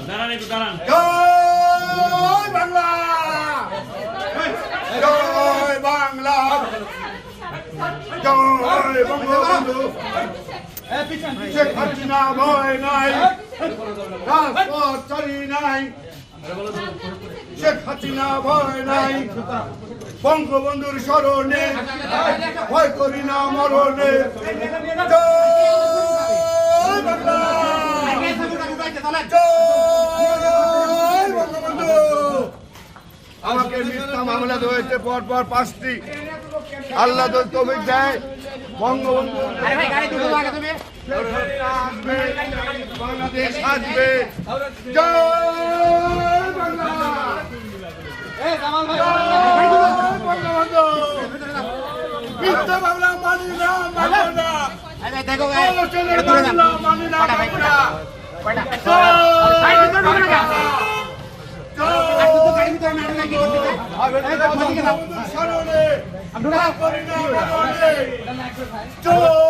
দাঁড়ান একটু দাঁড়ান। জয় বাংলা, জয় বাংলা, জয় বঙ্গবন্ধু। শেখ হাসিনা ভয় নাই, রাজপথ চলি নাই। শেখ হাসিনা ভয় নাই, বঙ্গবন্ধুর স্মরণে ভয় করি না মরণে। জয় বাংলা, জয় বঙ্গবন্ধু। আমাকে মিথ্যা মামলা হয়েছে পরপর 5টি। আল্লাহ তৌফিক দেয়, বঙ্গবন্ধু আসবে, বাংলাদেশ আসবে। জয় বাংলা, বঙ্গবন্ধু। মিথ্যা মামলা মানি না, মানব না। আলোচনার মামলা মানি না, মানব না। জয়